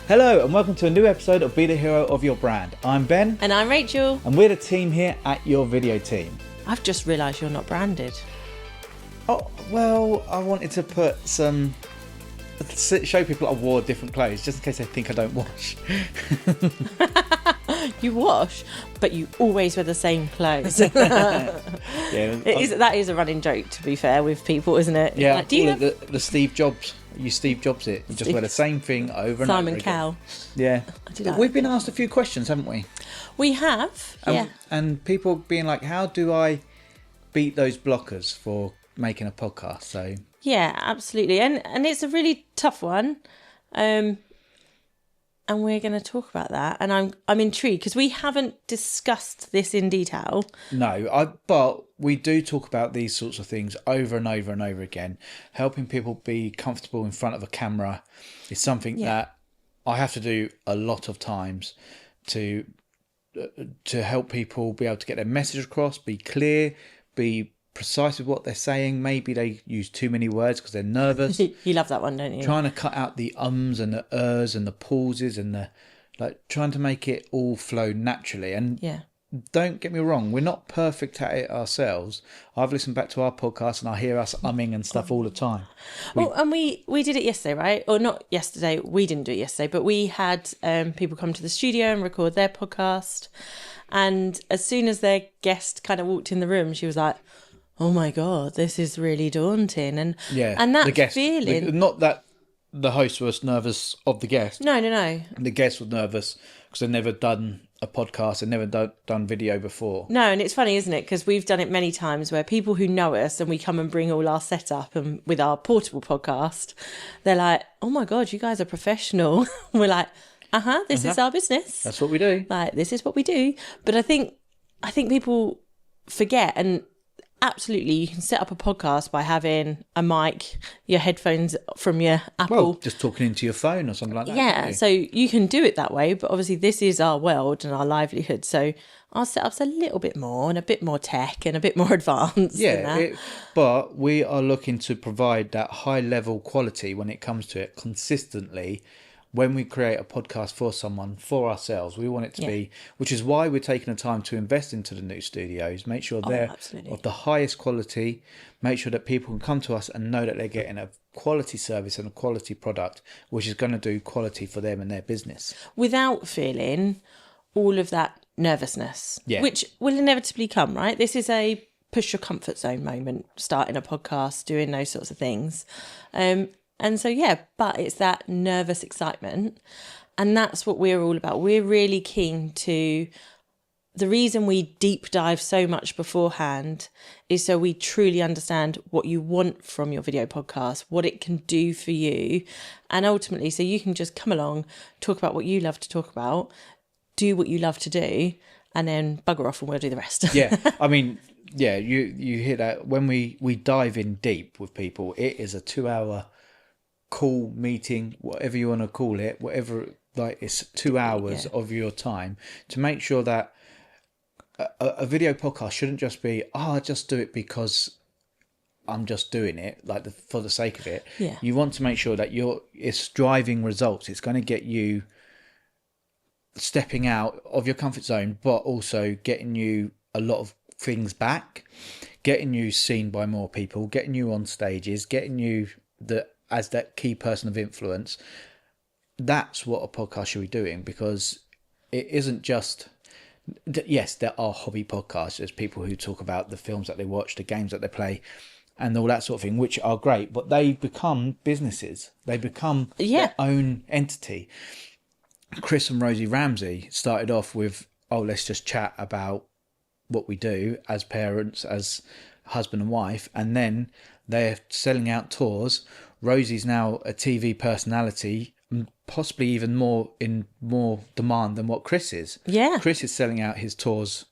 Hello and welcome to a new episode of Be the Hero of Your Brand. I'm Ben. And I'm Rachel. And we're the team here at Your Video Team. I've just realised you're not branded. Oh, well, I wanted to put some... show people I wore different clothes, just in case they think I don't wash. You wash, but you always wear the same clothes. Yeah, That is a running joke, to be fair, with people, isn't it? Yeah, like, do you have... the Steve Jobs. You Steve Jobs it. You just wear the same thing over and over Simon again. Cowell. Yeah. Like We've been asked a few questions, haven't we? We have, yeah. And people being like, how do I beat those blockers for making a podcast? So Yeah, absolutely. And it's a really tough one. And we're going to talk about that. And I'm intrigued because we haven't discussed this in detail. No, but we do talk about these sorts of things over and over and over again. Helping people be comfortable in front of a camera is something that I have to do a lot of times to help people be able to get their message across, be clear, be precise with what they're saying. Maybe they use too many words because they're nervous. You love that one, don't you? Trying to cut out the ums and the ers and the pauses and the trying to make it all flow naturally. And don't get me wrong, we're not perfect at it ourselves. I've listened back to our podcast and I hear us umming and stuff all the time. We did it yesterday, right? Or not yesterday. We didn't do it yesterday, but we had people come to the studio and record their podcast. And as soon as their guest kind of walked in the room, she was like, "Oh my God, this is really daunting." And that the guest, feeling... not that the host was nervous of the guest. No. The guest was nervous because they'd never done a podcast and never done video before. No, and it's funny, isn't it? Because we've done it many times where people who know us and we come and bring all our setup and with our portable podcast, they're like, "Oh my God, you guys are professional." We're like, this is our business. That's what we do. Like, this is what we do. But I think people forget, and absolutely, you can set up a podcast by having a mic, your headphones from your Apple. Well, just talking into your phone or something like that. Yeah, so you can do it that way, but obviously this is our world and our livelihood. So our setup's a little bit more and a bit more tech and a bit more advanced. Yeah, but we are looking to provide that high level quality when it comes to it consistently. When we create a podcast for someone, for ourselves, we want it to be, which is why we're taking the time to invest into the new studios, make sure they're of the highest quality, make sure that people can come to us and know that they're getting a quality service and a quality product, which is going to do quality for them and their business. Without feeling all of that nervousness, which will inevitably come, right? This is a push your comfort zone moment, starting a podcast, doing those sorts of things. And so, but it's that nervous excitement. And that's what we're all about. We're really keen to... The reason we deep dive so much beforehand is so we truly understand what you want from your video podcast, what it can do for you. And ultimately, so you can just come along, talk about what you love to talk about, do what you love to do, and then bugger off and we'll do the rest. Yeah, I mean... Yeah, you hear that. When we dive in deep with people, it is a 2-hour... call, meeting, whatever you want to call it, it's 2 hours of your time to make sure that a video podcast shouldn't just be, I just do it because I'm just doing it, for the sake of it. You want to make sure that it's driving results. It's going to get you stepping out of your comfort zone, but also getting you a lot of things back, getting you seen by more people, getting you on stages, getting you as that key person of influence. That's what a podcast should be doing, because it isn't just... Yes, there are hobby podcasts. There's people who talk about the films that they watch, the games that they play, and all that sort of thing, which are great, but they become businesses. They become their own entity. Chris and Rosie Ramsey started off with, let's just chat about what we do as parents, as husband and wife, and then they're selling out tours. Rosie's now a TV personality, possibly even more demand than what Chris is. Yeah. Chris is selling out his tours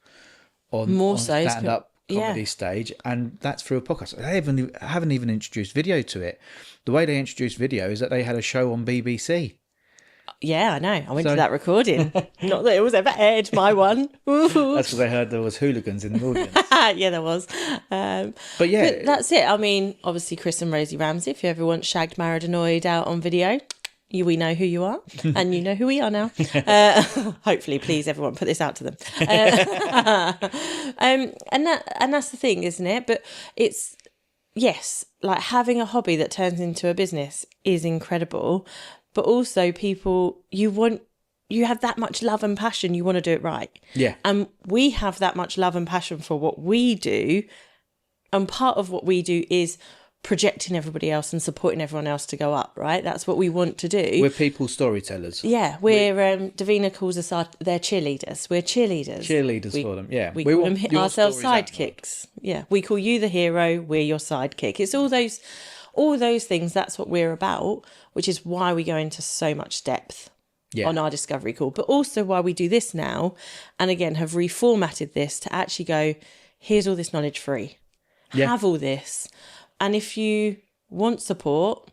on stand-up comedy stage, and that's through a podcast. They haven't even introduced video to it. The way they introduced video is that they had a show on BBC. Yeah, I know. I went to that recording. Not that it was ever aired, my one. That's because I heard there was hooligans in the audience. Yeah, there was. But that's it. I mean, obviously, Chris and Rosie Ramsey, if you ever want Shagged, Married, Annoyed out on video, we know who you are, and you know who we are now. Hopefully, please, everyone, put this out to them. And that's the thing, isn't it? But it's, yes, like having a hobby that turns into a business is incredible. But also, people, you have that much love and passion, you want to do it right. Yeah. And we have that much love and passion for what we do. And part of what we do is projecting everybody else and supporting everyone else to go up, right? That's what we want to do. We're people storytellers. Yeah, Davina calls us their cheerleaders. We're cheerleaders. Cheerleaders for them, yeah. We call them ourselves sidekicks. Yeah, we call you the hero, we're your sidekick. It's all those things, that's what we're about, which is why we go into so much depth on our discovery call, but also why we do this now, and again, have reformatted this to actually go, here's all this knowledge free. Yeah. Have all this. And if you want support,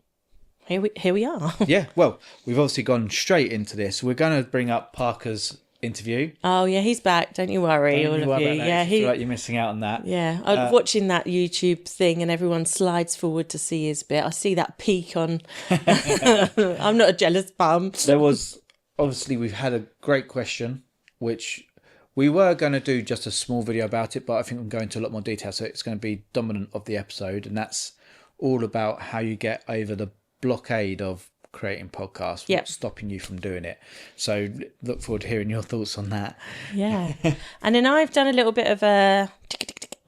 here we are. Yeah, well, we've obviously gone straight into this. We're going to bring up Parker's interview. Oh, yeah, he's back. Don't you worry, all of you. Yeah, I feel like you're missing out on that. Yeah, I'm watching that YouTube thing and everyone slides forward to see his bit. I see that peak on... I'm not a jealous bum. There was... Obviously, we've had a great question, which... We were going to do just a small video about it, but I think I'm going into a lot more detail, so it's going to be dominant of the episode, and that's all about how you get over the blockade of creating podcasts, what's stopping you from doing it. So look forward to hearing your thoughts on that. Yeah. And then I've done a little bit of a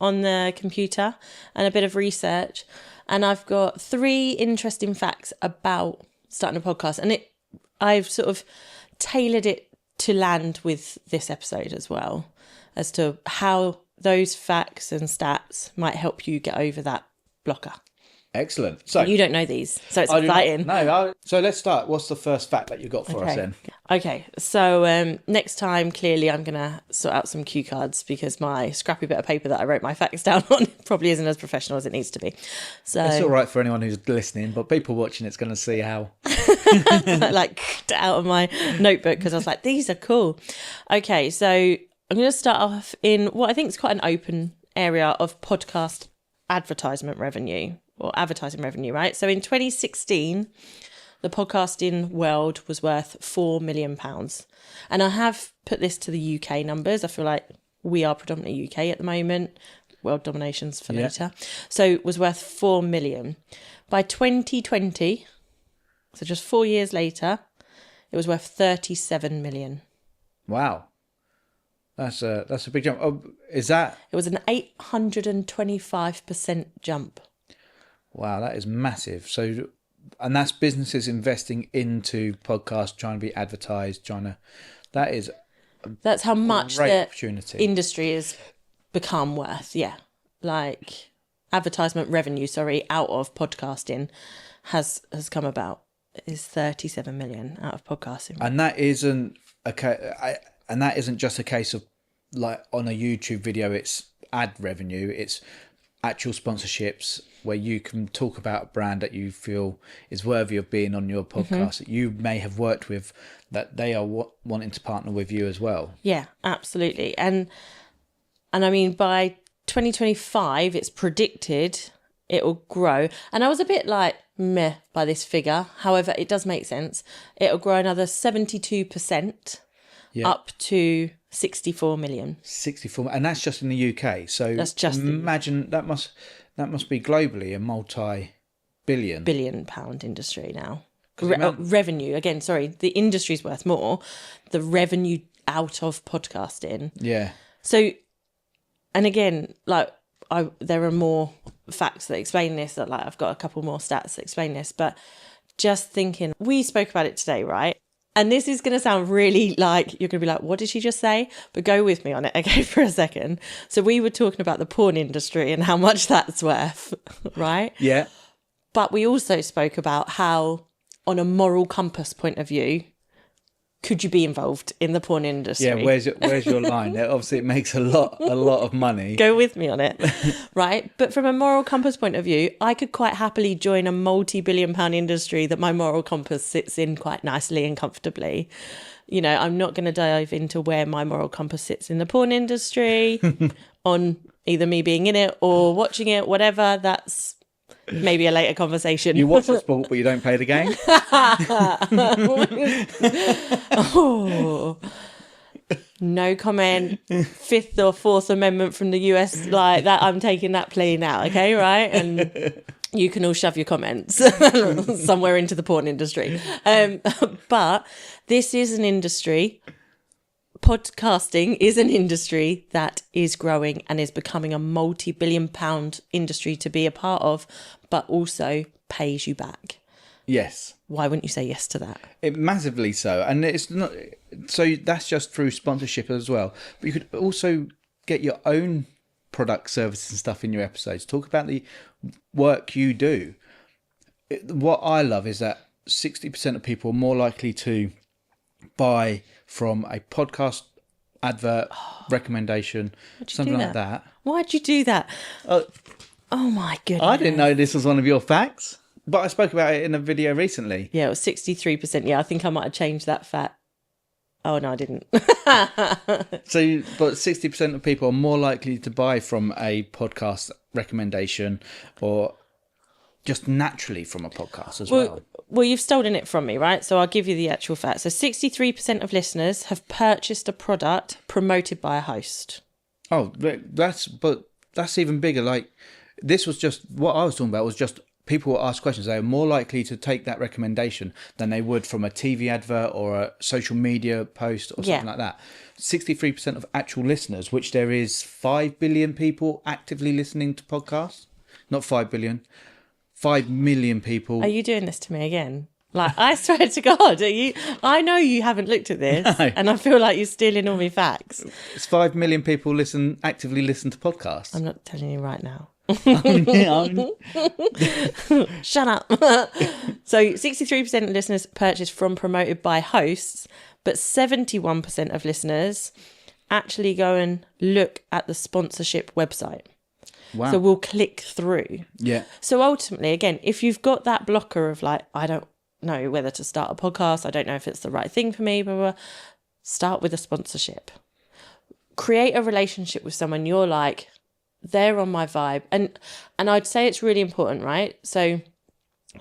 on the computer and a bit of research, and I've got 3 interesting facts about starting a podcast, and I've sort of tailored it to land with this episode as well, as to how those facts and stats might help you get over that blocker. Excellent. So you don't know these, so it's exciting. So let's start. What's the first fact that you got for us then? Okay, so next time, clearly, I'm going to sort out some cue cards because my scrappy bit of paper that I wrote my facts down on probably isn't as professional as it needs to be. So it's all right for anyone who's listening, but people watching it's going to see how. Like out of my notebook because I was like, these are cool. Okay, so I'm going to start off in what I think is quite an open area of podcast advertisement revenue. Or advertising revenue, right? So in 2016, the podcasting world was worth £4 million. And I have put this to the UK numbers. I feel like we are predominantly UK at the moment. World dominations for later. So it was worth 4 million. By 2020, so just 4 years later, it was worth 37 million. Wow. That's a big jump. Oh, is that? It was an 825% jump. Wow, that is massive. So, and that's businesses investing into podcasts, trying to be advertised, that's how much the opportunity. Industry has become worth. Yeah, like advertisement revenue. Out of podcasting has come about is 37 million out of podcasting. And that isn't just a case of like on a YouTube video. It's ad revenue. It's actual sponsorships where you can talk about a brand that you feel is worthy of being on your podcast that you may have worked with, that they are wanting to partner with you as well. Yeah, absolutely. And I mean, by 2025, it's predicted it will grow. And I was a bit like, meh by this figure. However, it does make sense. It'll grow another 72% up to 64 million. 64, and that's just in the UK. So that's just imagine that must be globally a multi-billion £1 industry now. Revenue again. Sorry, the industry's worth more. The revenue out of podcasting. Yeah. So, and again, like there are more facts that explain this. That I've got a couple more stats that explain this, but just thinking, we spoke about it today, right? And this is going to sound really like, you're going to be like, what did she just say? But go with me on it, okay, for a second. So we were talking about the porn industry and how much that's worth, right? Yeah. But we also spoke about how, on a moral compass point of view, could you be involved in the porn industry? Yeah, where's your line? Obviously, it makes a lot of money. Go with me on it, right? But from a moral compass point of view, I could quite happily join a multi-billion-pound industry that my moral compass sits in quite nicely and comfortably. You know, I'm not going to dive into where my moral compass sits in the porn industry, on either me being in it or watching it, whatever. That's maybe a later conversation. You watch the sport, but you don't play the game. Oh. No comment. Fifth or Fourth Amendment from the US, like that. I'm taking that plea now. Okay, right? And you can all shove your comments somewhere into the porn industry. But this is an industry. Podcasting is an industry that is growing and is becoming a multi-billion-pound industry to be a part of, but also pays you back. Yes. Why wouldn't you say yes to that? It massively so. And it's not, so that's just through sponsorship as well. But you could also get your own product, services and stuff in your episodes. Talk about the work you do. What I love is that 60% of people are more likely to buy from a podcast advert, recommendation, something like that. Why'd you do that? Oh my goodness. I didn't know this was one of your facts. But I spoke about it in a video recently. Yeah, it was 63%. Yeah, I think I might have changed that fact. Oh, no, I didn't. But 60% of people are more likely to buy from a podcast recommendation or just naturally from a podcast as well. Well, you've stolen it from me, right? So I'll give you the actual fact. So 63% of listeners have purchased a product promoted by a host. Oh, that's even bigger. Like, this was just, what I was talking about was just people will ask questions. They are more likely to take that recommendation than they would from a TV advert or a social media post or something like that. 63% of actual listeners, which there is 5 billion people actively listening to podcasts. Not 5 billion, 5 million people. Are you doing this to me again? Like, I swear to God, I know you haven't looked at this, and I feel like you're stealing all my facts. It's 5 million people actively listen to podcasts. I'm not telling you right now. Shut up. So 63% of listeners purchase from promoted by hosts, but 71% of listeners actually go and look at the sponsorship website. Wow. So we'll click through. Yeah. So ultimately, again, if you've got that blocker of like, I don't know whether to start a podcast, I don't know if it's the right thing for me, blah, blah, blah, start with a sponsorship. Create a relationship with someone you're like, they're on my vibe. And I'd say it's really important, right? So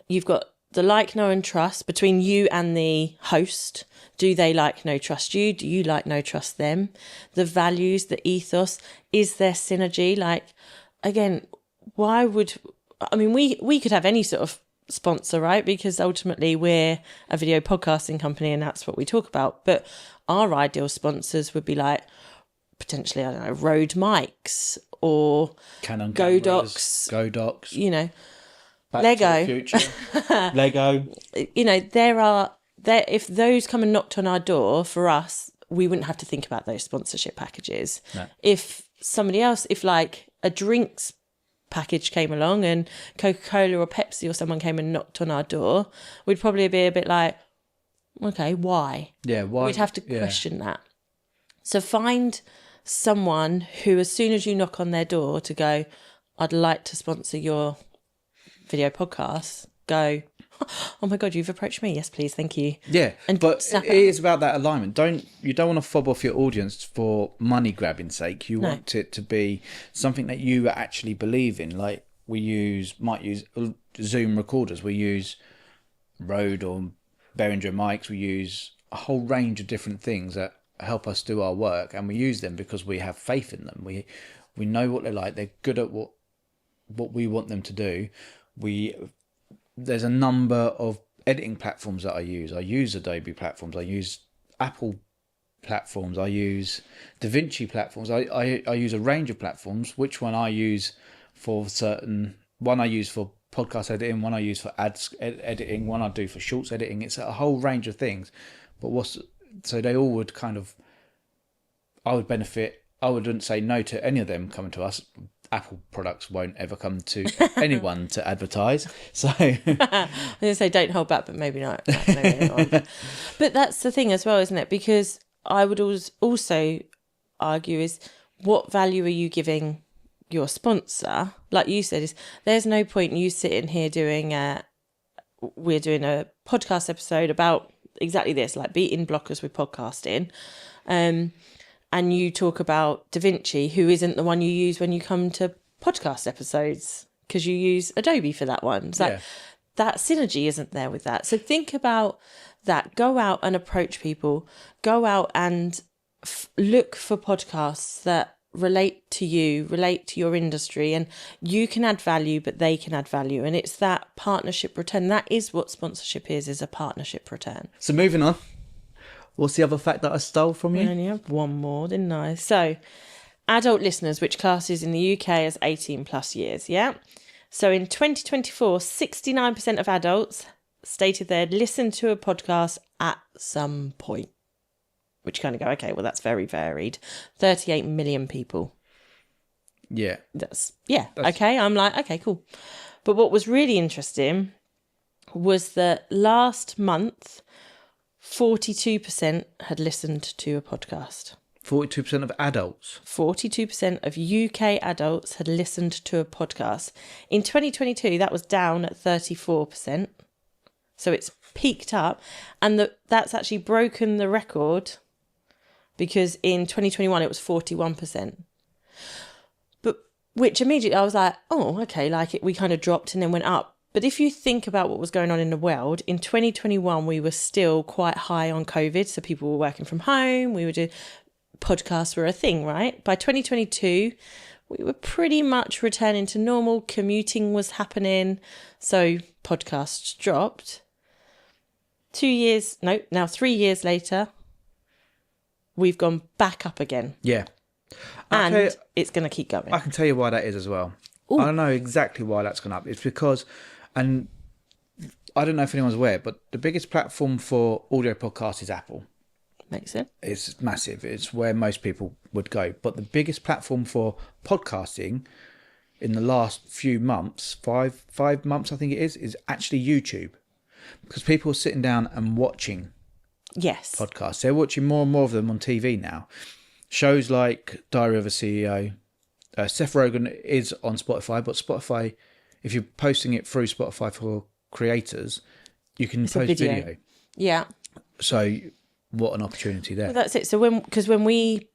you've got the like, know and trust between you and the host. Do they like, know, trust you? Do you like, know, trust them? The values, the ethos, is there synergy? Like, again, we could have any sort of sponsor, right? Because ultimately we're a video podcasting company and that's what we talk about. But our ideal sponsors would be like, potentially, I don't know, Rode mics or Canon Godox, you know, Lego, Lego. You know, there. If those come and knocked on our door for us, we wouldn't have to think about those sponsorship packages. No. If somebody else, if like a drinks package came along and Coca-Cola or Pepsi or someone came and knocked on our door, we'd probably be a bit like, okay, why? Yeah, why? We'd have to question that. So find someone who, as soon as you knock on their door to go, I'd like to sponsor your video podcast, go, oh my God, you've approached me. Yes, please. Thank you. Yeah. But it is about that alignment. You don't want to fob off your audience for money grabbing sake. You want it to be something that you actually believe in. Like might use Zoom recorders. We use Rode or Behringer mics. We use a whole range of different things that help us do our work, and we use them because we have faith in them. We know what they're like. They're good at what we want them to do. There's a number of editing platforms that I use. I use Adobe platforms. I use Apple platforms. I use DaVinci platforms. I use a range of platforms. Which one I use for one I use for podcast editing, one I use for ads editing, one I do for shorts editing. It's a whole range of things. But so they all would I would benefit. I wouldn't say no to any of them coming to us. Apple products won't ever come to anyone to advertise. So I was going to say don't hold back, but maybe not. But that's the thing as well, isn't it? Because I would also argue is what value are you giving your sponsor? Like you said, there's no point in you sitting here we're doing a podcast episode about exactly this, like beating blockers with podcasting. And you talk about DaVinci, who isn't the one you use when you come to podcast episodes. because you use Adobe for that one. So that synergy isn't there with that. So think about that. Go out and approach people. Go out and look for podcasts that relate to you, relate to your industry, and you can add value, but they can add value. And it's that partnership return. That is what sponsorship is a partnership return. So moving on. What's the other fact that I stole from you? I only have one more, didn't I? So adult listeners, which classes in the UK as 18 plus years, yeah? So in 2024, 69% of adults stated they'd listened to a podcast at some point, which kind of go, okay, well, that's very varied. 38 million people. Yeah. That's okay. I'm like, okay, cool. But what was really interesting was that last month, 42% had listened to a podcast. 42% of adults. 42% of UK adults had listened to a podcast. In 2022, that was down at 34%. So it's peaked up. And that's actually broken the record because in 2021, it was 41%. But which immediately I was like, oh, okay, we kind of dropped and then went up. But if you think about what was going on in the world, in 2021, we were still quite high on COVID. So people were working from home. We were doing... podcasts were a thing, right? By 2022, we were pretty much returning to normal. Commuting was happening. So podcasts dropped. 3 years later, we've gone back up again. Yeah. And it's going to keep going. I can tell you why that is as well. Ooh. I don't know exactly why that's gone up. It's because, and I don't know if anyone's aware, but the biggest platform for audio podcasts is Apple. Makes sense. It's massive. It's where most people would go. But the biggest platform for podcasting in the last few months, five months I think it is actually YouTube. Because people are sitting down and watching podcasts. They're watching more and more of them on TV now. Shows like Diary of a CEO. Seth Rogen is on Spotify, but Spotify, if you're posting it through Spotify for creators, you can post video. Yeah. So... what an opportunity there. Well, that's it. So when we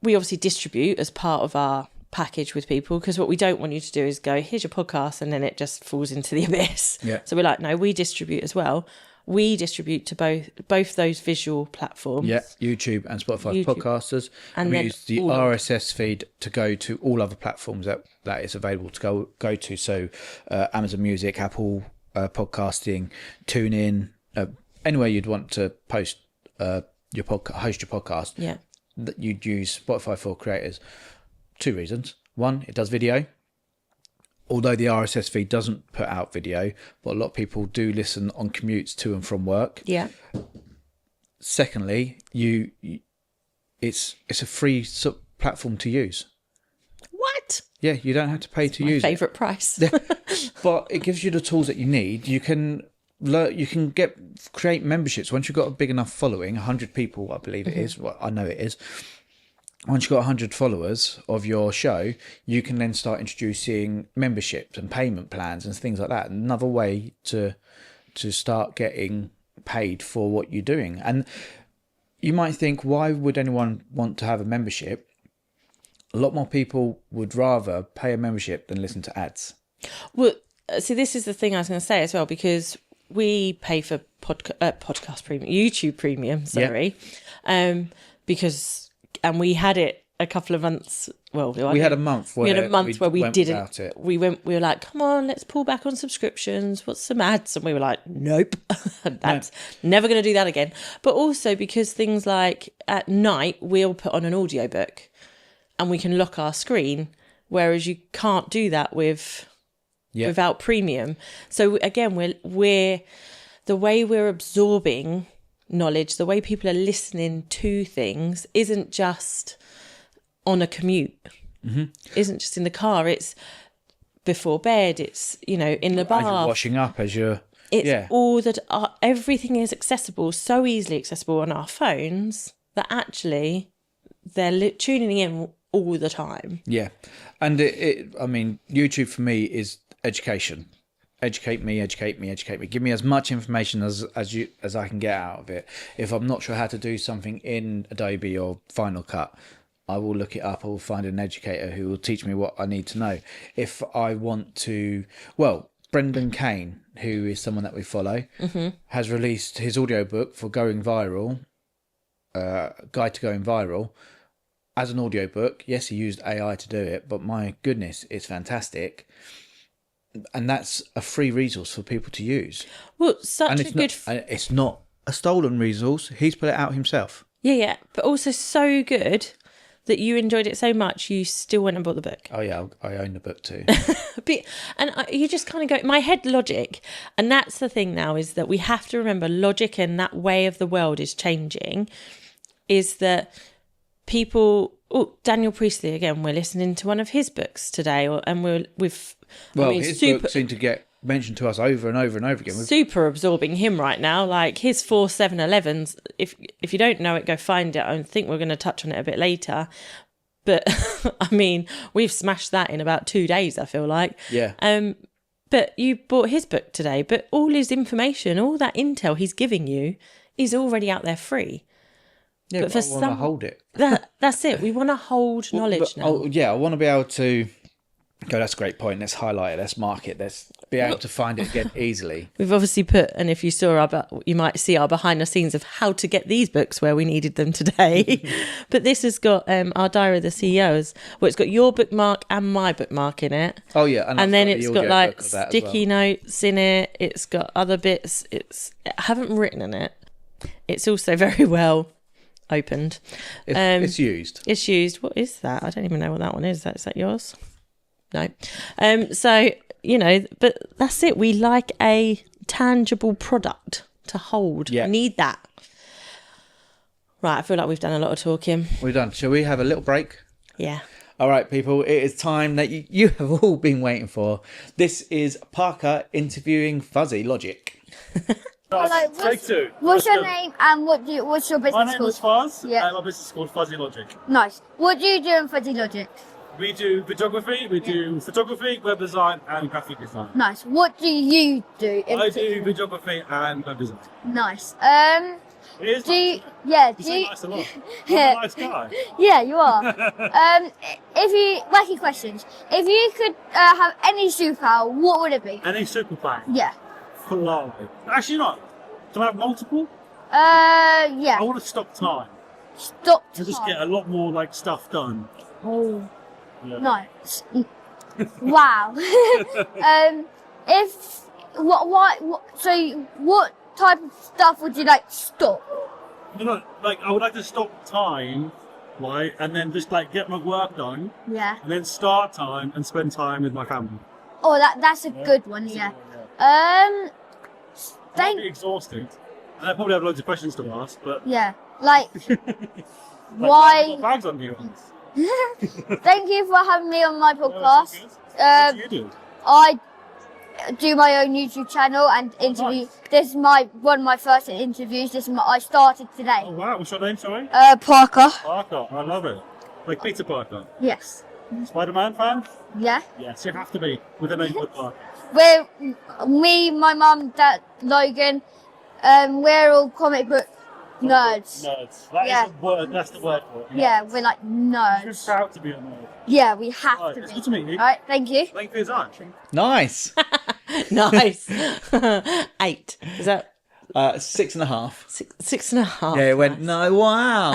obviously distribute as part of our package with people, because what we don't want you to do is go, here's your podcast, and then it just falls into the abyss. Yeah. So we're like, no, we distribute as well. We distribute to both those visual platforms. Yeah, YouTube and Spotify podcasters. And we then use the RSS feed to go to all other platforms that is available to go to. So Amazon Music, Apple Podcasting, TuneIn, anywhere you'd want to post your host your podcast. Yeah, that you'd use Spotify for creators. 2 reasons. One, it does video. Although the RSS feed doesn't put out video, but a lot of people do listen on commutes to and from work. Yeah. Secondly, it's a free platform to use. What? Yeah, you don't have to pay to use it. My favourite price. But it gives you the tools that you need. You can create memberships once you've got a big enough following, 100 people, I believe it is. Well, I know it is. Once you've got 100 followers of your show, you can then start introducing memberships and payment plans and things like that. Another way to start getting paid for what you're doing. And you might think, why would anyone want to have a membership? A lot more people would rather pay a membership than listen to ads. Well, see, this is the thing I was going to say as well, because we pay for podcast premium, YouTube premium, sorry, and we had it a couple of months. Well, we had a month where we didn't. We were like, come on, let's pull back on subscriptions. What's some ads? And we were like, nope, that's never going to do that again. But also because things like at night we'll put on an audiobook, and we can lock our screen, whereas you can't do that without premium. So again, we're the way we're absorbing knowledge, the way people are listening to things isn't just on a commute, isn't just in the car, it's before bed, it's, in the bath, as you're washing up, all that. Everything is accessible, so easily accessible on our phones that actually they're tuning in all the time. Yeah. And YouTube for me is education. Educate me. Give me as much information as I can get out of it. If I'm not sure how to do something in Adobe or Final Cut, I will look it up. I will find an educator who will teach me what I need to know. If I want to, well, Brendan Kane, who is someone that we follow, has released his audiobook for Going Viral, Guide to Going Viral, as an audiobook. Yes, he used AI to do it, but my goodness, it's fantastic. And that's a free resource for people to use. Well, It's not a stolen resource. He's put it out himself. Yeah, but also so good that you enjoyed it so much you still went and bought the book. Oh yeah, I own the book too. You just kind of go, my head logic, and that's the thing now, is that we have to remember logic and that way of the world is changing, is that people... Oh, Daniel Priestley, again, we're listening to one of his books today, his books seem to get mentioned to us over and over and over again. Super absorbing him right now. Like his 4 7-Elevens, if you don't know it, go find it. I think we're going to touch on it a bit later. But I mean, we've smashed that in about 2 days, I feel like. Yeah. But you bought his book today, but all his information, all that intel he's giving you is already out there free. Yeah, but I want to hold it. That's it. We want to hold knowledge now. I want to be able to go, that's a great point. Let's highlight it. Let's mark it. Let's be able to find it again easily. We've obviously put, and if you saw you might see our behind the scenes of how to get these books where we needed them today. But this has got our Diary of the CEOs, where it's got your bookmark and my bookmark in it. Oh yeah, and then it's got like sticky notes in it. It's got other bits. I haven't written in it. It's also very well opened. It's used. It's used. What is that? I don't even know what that one is. Is that yours? No. So, but that's it. We like a tangible product to hold. Yeah. Need that. Right, I feel like we've done a lot of talking. We're done. Shall we have a little break? Yeah. All right, people, it is time that you have all been waiting for. This is Parker interviewing Fuzzy Logic. Hello, what's your name and what's your business called? My name is Fuzz, yeah. and my business is called Fuzzy Logic. Nice. What do you do in Fuzzy Logic? We do videography, we do photography, web design, and graphic design. Nice. What do you do? I do videography and web design. Nice. It is Do you, nice. yeah, You do say you, nice a lot. I'm a nice guy. yeah, you are. If you, wacky questions. If you could have any superpower, what would it be? Any superpower? Yeah. Fly. Actually not. Do I have multiple? Yeah. I want to stop time. Stop To just time. get a lot more stuff done. Oh, Yeah. nice. Wow. What type of stuff would you stop? I would like to stop time, right, and then just get my work done, Yeah. and then start time and spend time with my family. Oh, that's a good one. Yeah. Might Thank. be exhausted. And I probably have loads of questions to ask, but Yeah. why Why? bags on you? Thank you for having me on my podcast. What do you do? I do my own YouTube channel and interview. nice. This is one of my first interviews. I started today. Oh wow, what's your name, sorry? Parker. Parker, I love it. Like Peter Parker. Yes. Spider-Man fan? Yeah. Yes, you have to be with a name called Parker. We're me, my mum, dad, Logan. We're all comic book nerds. Nerds. That Yeah. is the word, that's the word for it. Yeah, we're like You're nerds. proud to be a nerd. Yeah, we have Right, to it's be. good to meet you. All right, thank you. Thank you for your time. Nice. Nice. 8. Is that 6.5. 6.5? Yeah, it went, no, wow.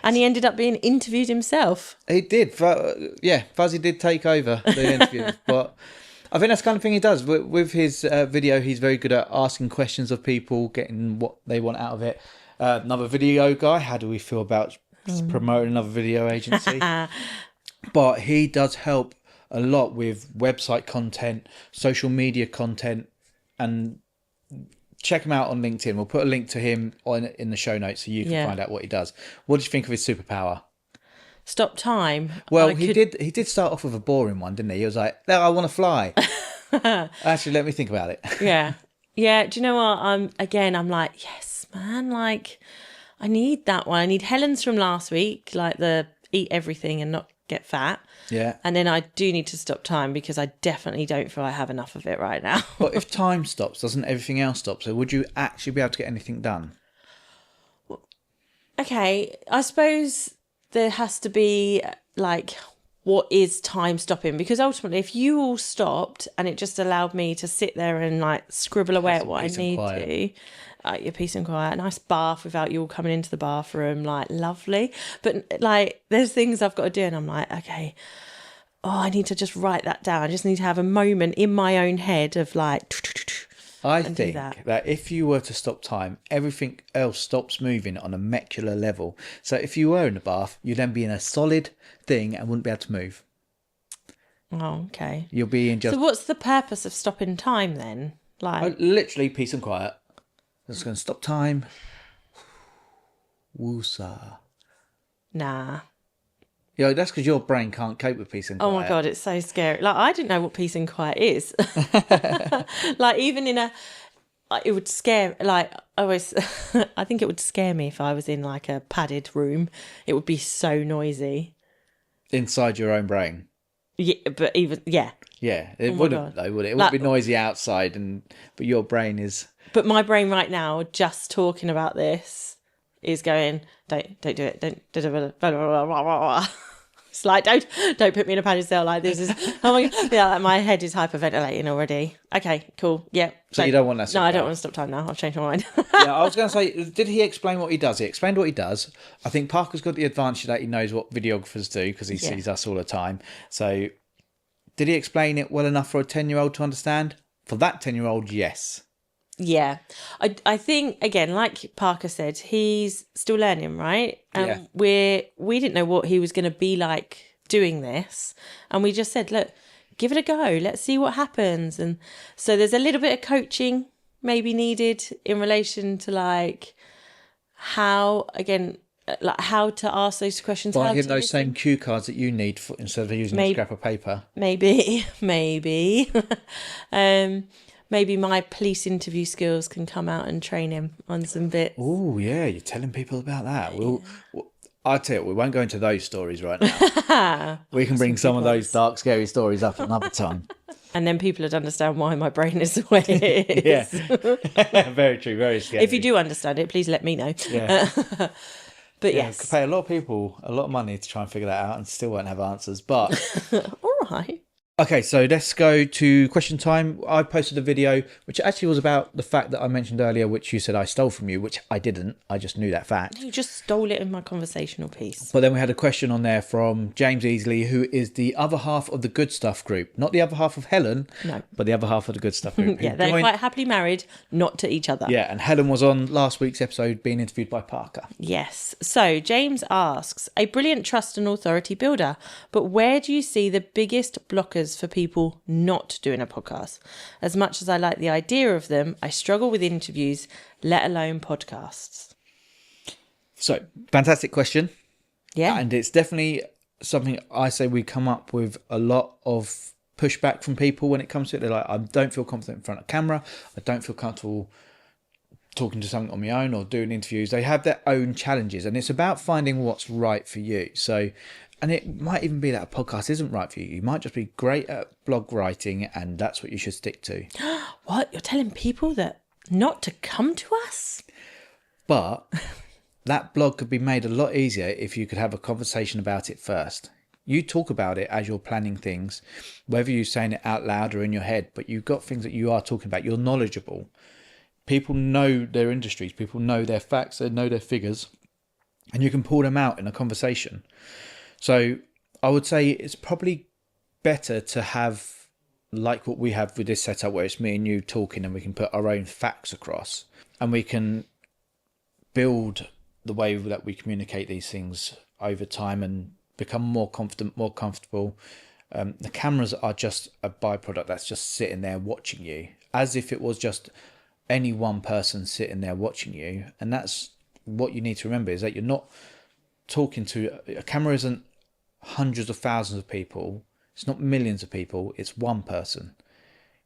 And he ended up being interviewed himself. He did. Fuzzy did take over the interview. But I think that's the kind of thing he does. With his video, he's very good at asking questions of people, getting what they want out of it. Another video guy, how do we feel about promoting another video agency? But he does help a lot with website content, social media content, and check him out on LinkedIn. We'll put a link to him in the show notes so you can find out what he does. What do you think of his superpower? Stop time. Well, he did start off with a boring one, didn't he? He was like, no, I want to fly. Actually, let me think about it. Yeah. Yeah. Do you know what? I'm like, yes, man. I need that one. I need Helen's from last week, the eat everything and not get fat. Yeah. And then I do need to stop time because I definitely don't feel I have enough of it right now. But if time stops, doesn't everything else stop? So would you actually be able to get anything done? Okay. I suppose there has to be like, what is time stopping? Because ultimately, if you all stopped and it just allowed me to sit there and like scribble away at what I need to, your peace and quiet, a nice bath without you all coming into the bathroom, like lovely. But like, there's things I've got to do, and I'm like, okay, I need to just write that down. I just need to have a moment in my own head of like. I think that if you were to stop time, everything else stops moving on a molecular level. So if you were in the bath, you'd then be in a solid thing and wouldn't be able to move. Oh, okay. You'll be in just... So what's the purpose of stopping time then? Like literally peace and quiet. Just going to stop time. Woosa. Nah. Yeah, that's because your brain can't cope with peace and quiet. Oh my God, it's so scary. Like, I didn't know what peace and quiet is. Like, even it would scare, like, I think it would scare me if I was in like a padded room. It would be so noisy. Inside your own brain? Yeah, but even, yeah. Yeah, it wouldn't, though, would it? It wouldn't be noisy outside, but your brain is... But my brain right now, just talking about this, is going, don't do it, don't blah, blah, blah, blah, blah. It's like, don't put me in a padded cell like this. Oh my God. Yeah, like my head is hyperventilating already. Okay, cool. Yeah. So you don't want that? No, I don't want to stop time now. I've changed my mind. Yeah, I was going to say, did he explain what he does? He explained what he does. I think Parker's got the advantage that he knows what videographers do because he sees us all the time. So did he explain it well enough for a 10-year-old to understand? For that 10-year-old, yes. Yeah. I think, again, like Parker said, he's still learning, right? And we didn't know what he was going to be like doing this. And we just said, look, give it a go. Let's see what happens. And so there's a little bit of coaching maybe needed in relation to like how to ask those questions. Buy him those same cue cards that you need instead of using a scrap of paper. Maybe. Maybe my police interview skills can come out and train him on some bits. Oh, yeah, you're telling people about that. I'll tell you, we won't go into those stories right now. We can bring some of those dark, scary stories up another time. And then people would understand why my brain is the way it is. Yeah, very true, very scary. If you do understand it, please let me know. Yeah. But yes. Could pay a lot of people a lot of money to try and figure that out and still won't have answers. But all right. Okay, so let's go to question time. I posted a video which actually was about the fact that I mentioned earlier, which you said I stole from you, which I didn't. I just knew that fact. You just stole it in my conversational piece. But then we had a question on there from James Easley, who is the other half of the Good Stuff group. Not the other half of Helen, no, but the other half of the Good Stuff group. Yeah, they're quite happily married, not to each other. Yeah, and Helen was on last week's episode being interviewed by Parker. Yes. So James asks, a brilliant trust and authority builder, but where do you see the biggest blockers for people not doing a podcast? As much as I like the idea of them, I struggle with interviews, let alone podcasts. So, fantastic question. Yeah. And it's definitely something I say we come up with a lot of pushback from people when it comes to it. They're like, I don't feel confident in front of camera. I don't feel comfortable talking to someone on my own or doing interviews. They have their own challenges, and it's about finding what's right for you. So, and it might even be that a podcast isn't right for you. You might just be great at blog writing, and that's what you should stick to. What? You're telling people that not to come to us? But that blog could be made a lot easier if you could have a conversation about it first. You talk about it as you're planning things, whether you're saying it out loud or in your head, but you've got things that you are talking about. You're knowledgeable. People know their industries. People know their facts. They know their figures. And you can pull them out in a conversation. So I would say it's probably better to have like what we have with this setup, where it's me and you talking and we can put our own facts across and we can build the way that we communicate these things over time and become more confident, more comfortable. The cameras are just a byproduct that's just sitting there watching you, as if it was just any one person sitting there watching you. And that's what you need to remember, is that you're not talking to a camera. Isn't hundreds of thousands of people. It's not millions of people. It's one person.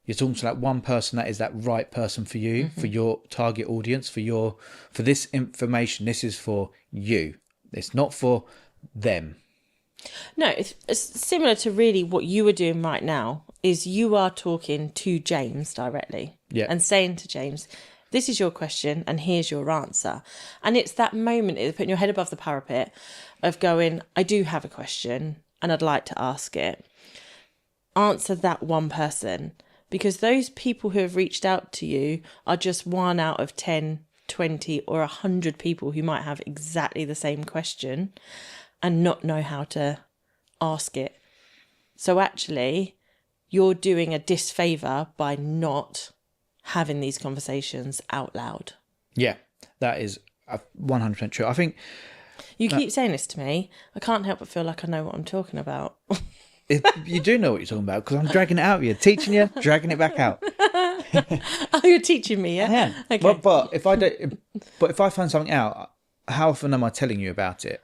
You're talking to that one person that is that right person for you, for your target audience, for this information. This is for you. It's not for them. No, it's similar to really what you are doing right now. Is you are talking to James directly, yeah, and saying to James, This is your question and here's your answer. And it's that moment of putting your head above the parapet of going, I do have a question and I'd like to ask it. Answer that one person, because those people who have reached out to you are just 1 out of 10, 20 or 100 people who might have exactly the same question and not know how to ask it. So actually, you're doing a disfavour by not having these conversations out loud. Yeah, that is 100% true. I think you keep saying this to me. I can't help but feel like I know what I'm talking about. you do know what you're talking about, because I'm dragging it out of you, teaching you, dragging it back out. Oh, you're teaching me, yeah? Yeah. Okay. But if I find something out, how often am I telling you about it?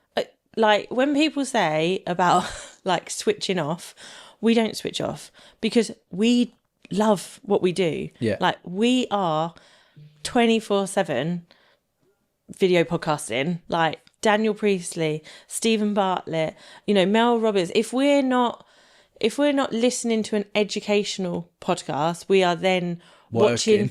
Like when people say about like switching off, we don't switch off because we love what we do. Yeah. Like we are 24/7 video podcasting, like Daniel Priestley, Stephen Bartlett, Mel Robbins. If we're not listening to an educational podcast, we are then watching.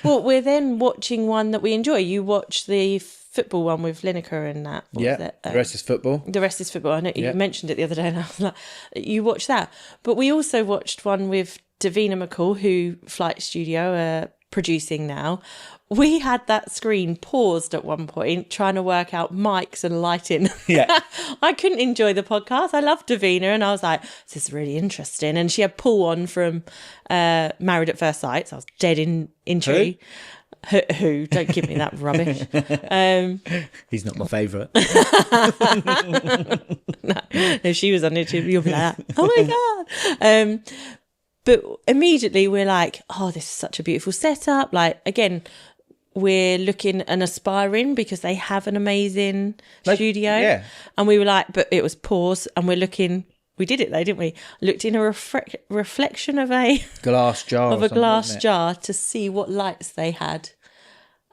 Well, we're then watching one that we enjoy. You watch the football one with Lineker and that. The rest is football. The rest is football. I know you mentioned it the other day, and I was like, you watch that. But we also watched one with Davina McCall, who Flight Studio are producing now. We had that screen paused at one point trying to work out mics and lighting. Yeah. I couldn't enjoy the podcast. I loved Davina and I was like, this is really interesting. And she had Paul on from Married at First Sight. So I was dead into who? Don't give me that rubbish. He's not my favourite. No, if she was on YouTube, you'll be like, oh my God. But immediately we're like, oh, this is such a beautiful setup. Like, again, we're looking and aspiring because they have an amazing studio. Yeah. And we were like, but it was paused and we're looking, we did it though, didn't we? Looked in a reflection of a glass jar. Of a glass jar to see what lights they had.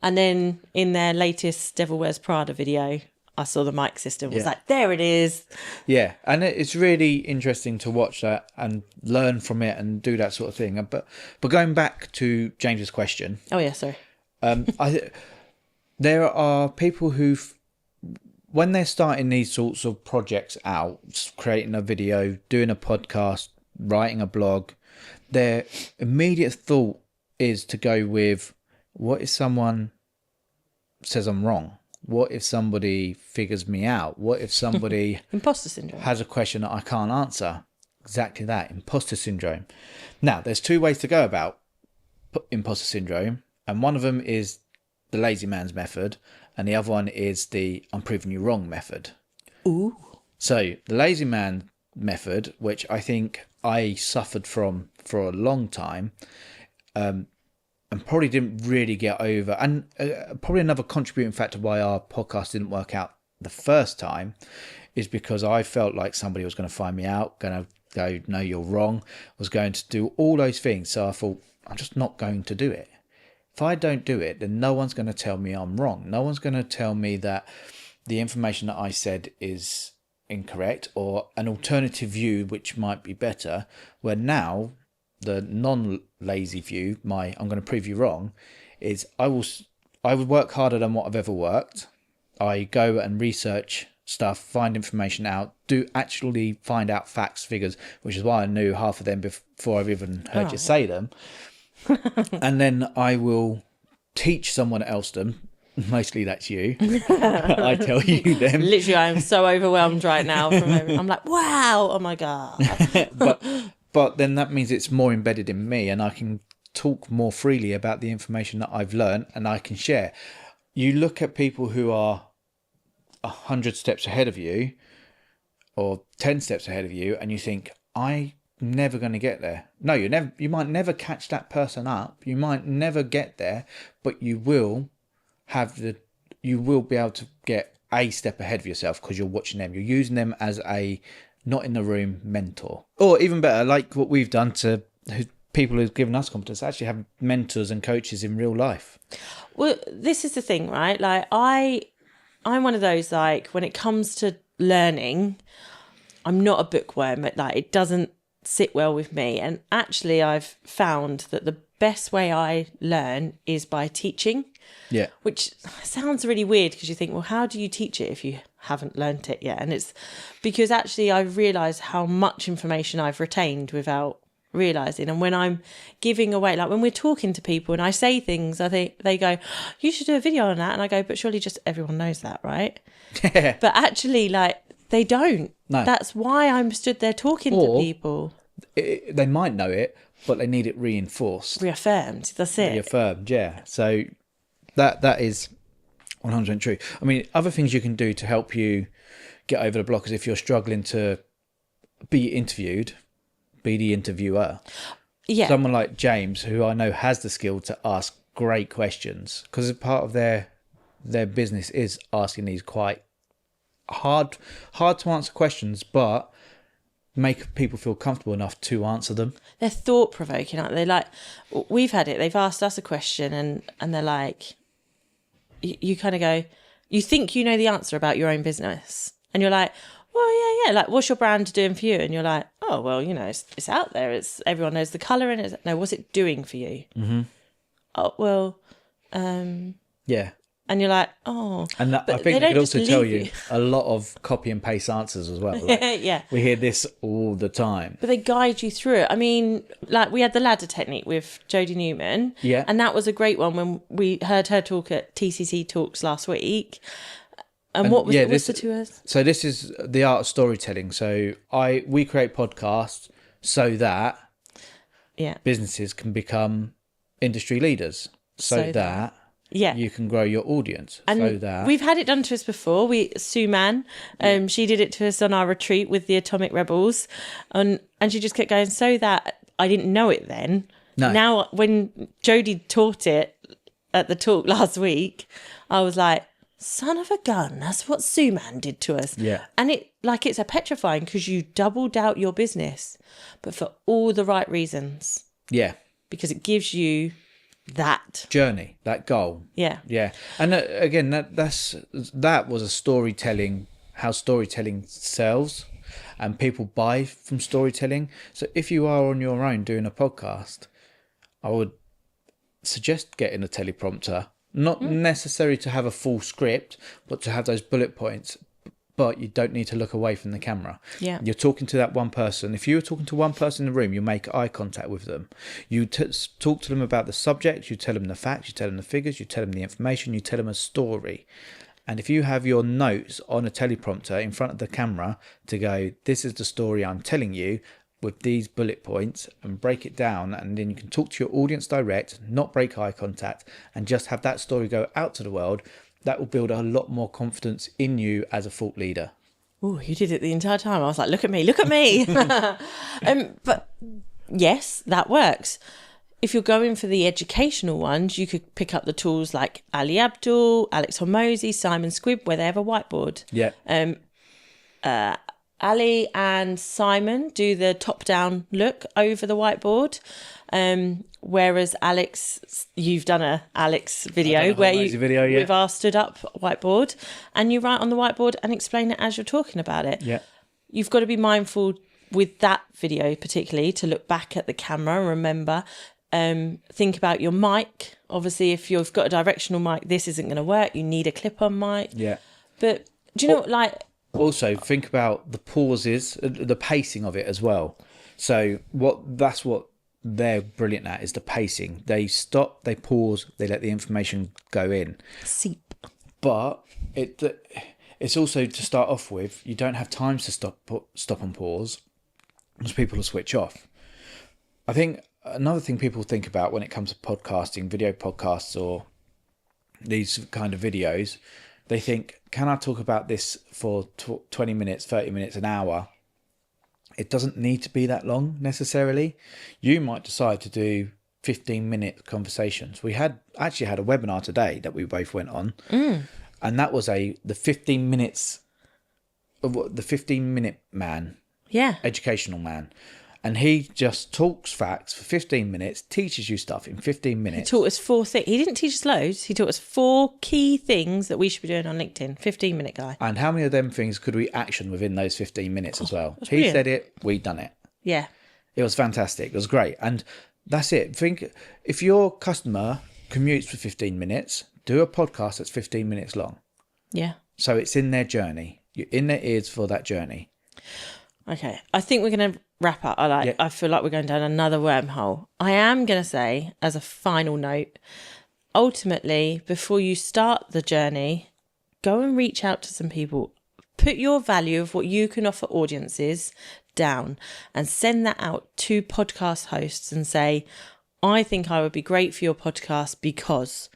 And then in their latest Devil Wears Prada video, I saw the mic system. Was like, there it is. Yeah, and it's really interesting to watch that and learn from it and do that sort of thing. But going back to James's question. Oh yeah, sorry. There are people who, when they're starting these sorts of projects out, creating a video, doing a podcast, writing a blog, their immediate thought is to go with, what if someone says I'm wrong? What if somebody figures me out? What if somebody imposter syndrome has a question that I can't answer? Exactly that, imposter syndrome. Now, there's two ways to go about imposter syndrome, and one of them is the lazy man's method, and the other one is the I'm proving you wrong method. Ooh. So the lazy man method, which I think I suffered from for a long time, and probably didn't really get over, and probably another contributing factor why our podcast didn't work out the first time is because I felt like somebody was going to find me out, going to go, no, you're wrong, was going to do all those things. So I thought, I'm just not going to do it. If I don't do it, then no one's going to tell me I'm wrong. No one's going to tell me that the information that I said is incorrect or an alternative view which might be better, where now the non-lazy view, I'm going to prove you wrong, is I would work harder than what I've ever worked. I go and research stuff, find information out, do actually find out facts, figures, which is why I knew half of them before I've even heard you say them. And then I will teach someone else them. Mostly that's you. I tell you them. Literally, I am so overwhelmed right now. I'm like, wow, oh my God. But then that means it's more embedded in me and I can talk more freely about the information that I've learned and I can share. You look at people who are 100 steps ahead of you or 10 steps ahead of you and you think, I'm never going to get there. No, you might never catch that person up. You might never get there, but you will be able to get a step ahead of yourself because you're watching them. You're using them as a not in the room mentor, or even better, like what we've done to people who've given us confidence, actually have mentors and coaches in real life. Well, this is the thing, right? Like I'm one of those, like when it comes to learning, I'm not a bookworm. Like it doesn't sit well with me. And actually I've found that the best way I learn is by teaching. Yeah. Which sounds really weird because you think, well, how do you teach it if you haven't learnt it yet? And it's because actually I've realised how much information I've retained without realising. And when I'm giving away, like when we're talking to people and I say things, I think they go, you should do a video on that. And I go, but surely just everyone knows that, right? But actually, like, they don't. No. That's why I'm stood there talking to people. They might know it, but they need it reinforced. Reaffirmed. That's it. Reaffirmed, yeah. So that is 100% true. I mean, other things you can do to help you get over the block is if you're struggling to be interviewed, be the interviewer. Yeah. Someone like James, who I know has the skill to ask great questions, because part of their business is asking these quite hard to answer questions, but make people feel comfortable enough to answer them. They're thought provoking, aren't they? Like, we've had it. They've asked us a question and they're like, you kind of go, you think you know the answer about your own business, and you're like, well, yeah. Like, what's your brand doing for you? And you're like, oh, well, you know, it's out there. It's everyone knows the colour in it. No, what's it doing for you? Mm-hmm. Oh, well, yeah. And you're like, oh. And that, I think it could also tell you a lot of copy and paste answers as well. Like, yeah. We hear this all the time. But they guide you through it. I mean, like, we had the ladder technique with Jodie Newman. Yeah. And that was a great one when we heard her talk at TCC Talks last week. And what was the two words? So this is the art of storytelling. So we create podcasts so that businesses can become industry leaders. So that you can grow your audience. And so that we've had it done to us before. Sue Mann, she did it to us on our retreat with the Atomic Rebels, and she just kept going. So that I didn't know it then. No. Now when Jodie taught it at the talk last week, I was like, son of a gun, that's what Sue Mann did to us. Yeah. And it's a petrifying because you doubled out your business, but for all the right reasons. Yeah. Because it gives you that journey, that goal. Yeah. Yeah. And again, that was a storytelling, how storytelling sells and people buy from storytelling. So if you are on your own doing a podcast, I would suggest getting a teleprompter. Not necessary to have a full script, but to have those bullet points. But you don't need to look away from the camera. Yeah. You're talking to that one person. If you were talking to one person in the room, you make eye contact with them. You talk to them about the subject. You tell them the facts. You tell them the figures. You tell them the information. You tell them a story. And if you have your notes on a teleprompter in front of the camera to go, this is the story I'm telling you, with these bullet points, and break it down, and then you can talk to your audience direct, not break eye contact, and just have that story go out to the world. That will build a lot more confidence in you as a thought leader. Oh, you did it the entire time. I was like, look at me. But yes, that works. If you're going for the educational ones, you could pick up the tools like Ali Abdul, Alex Hormozy, Simon Squibb, where they have a whiteboard. Yeah. Ali and Simon do the top-down look over the whiteboard, whereas Alex, you've done a Alex video where with our stood-up whiteboard, and you write on the whiteboard and explain it as you're talking about it. Yeah, you've got to be mindful with that video particularly to look back at the camera and remember. Think about your mic. Obviously, if you've got a directional mic, this isn't going to work. You need a clip-on mic. Yeah, but do you know what, like? Also, think about the pauses, the pacing of it as well. So that's what they're brilliant at, is the pacing. They stop, they pause, they let the information go in. Seep. But it's also, to start off with, you don't have time to stop and pause because people will switch off. I think another thing people think about when it comes to podcasting, video podcasts or these kind of videos, they think, can I talk about this for 20 minutes, 30 minutes, an hour? It doesn't need to be that long necessarily. You might decide to do 15-minute conversations. We actually had a webinar today that we both went on. And that was the 15 minutes, the 15-minute man. Yeah. Educational man. And he just talks facts for 15 minutes, teaches you stuff in 15 minutes. He taught us 4 things. He didn't teach us loads. He taught us 4 key things that we should be doing on LinkedIn. 15-minute guy. And how many of them things could we action within those 15 minutes as well? He brilliant. said it, we done it. Yeah. It was fantastic. It was great. And That's it. Think if your customer commutes for 15 minutes, do a podcast that's 15 minutes long. Yeah. So it's in their journey. You're in their ears for that journey. Okay. I think we're going to wrap up. I feel like we're going down another wormhole. I am going to say, as a final note, ultimately, before you start the journey, go and reach out to some people. Put your value of what you can offer audiences down and send that out to podcast hosts and say, I think I would be great for your podcast because,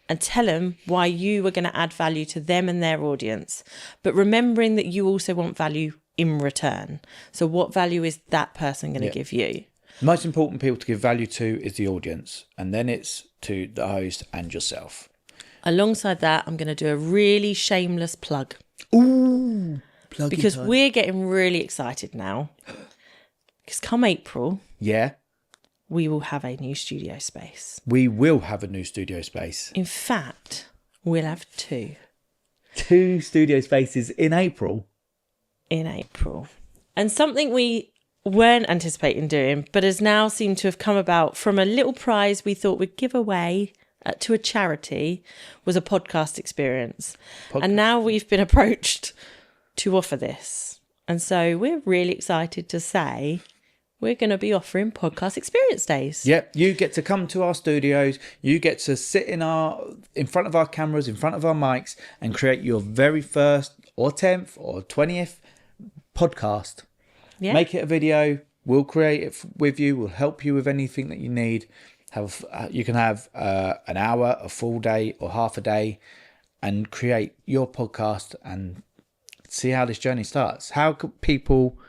and tell them why you are going to add value to them and their audience. But remembering that you also want value in return. So what value is that person going to give you? The most important people to give value to is the audience, and then it's to the host and yourself. Alongside that, I'm going to do a really shameless plug. Ooh, plug because we're getting really excited now. Because come April, we will have a new studio space. We will have a new studio space. In fact, we'll have 2. 2 studio spaces in April. In April. And something we weren't anticipating doing, but has now seemed to have come about from a little prize we thought we'd give away to a charity, was a podcast experience. And now we've been approached to offer this. And so we're really excited to say we're going to be offering podcast experience days. Yep, you get to come to our studios, you get to sit in front of our cameras, in front of our mics, and create your very first or 10th or 20th podcast. Yeah. Make it a video, we'll create it with you, we'll help you with anything that you need. You can have an hour, a full day, or half a day, and create your podcast and see how this journey starts. How could people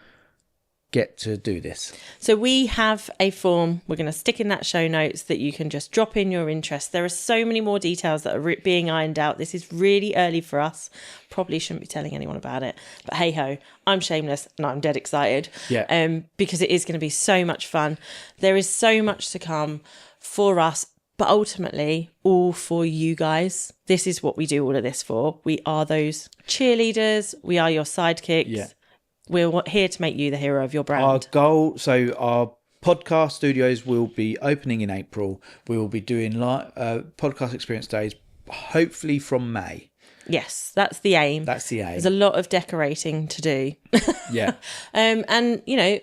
get to do this? So we have a form we're going to stick in that show notes that you can just drop in your interest. There are so many more details that are being ironed out. This is really early for us. Probably shouldn't be telling anyone about it, but hey ho, I'm shameless and I'm dead excited. Because it is going to be so much fun. There is so much to come for us, but ultimately all for you guys. This is what we do all of this for. We are those cheerleaders. We are your sidekicks. Yeah. We're here to make you the hero of your brand. Our goal, so our podcast studios will be opening in April. We will be doing podcast experience days, hopefully from May. Yes, that's the aim. There's a lot of decorating to do. Yeah. And,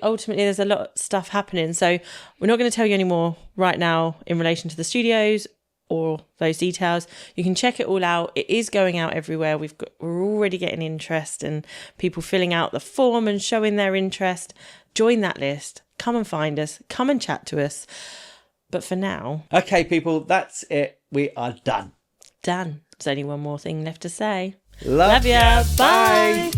ultimately there's a lot of stuff happening. So we're not going to tell you any more right now in relation to the studios or those details. You can check it all out. It is going out everywhere. We're already getting interest and people filling out the form and showing their interest. Join that list. Come and find us. Come and chat to us. But for now... Okay, people, that's it. We are done. Done. There's only one more thing left to say. Love ya. Bye.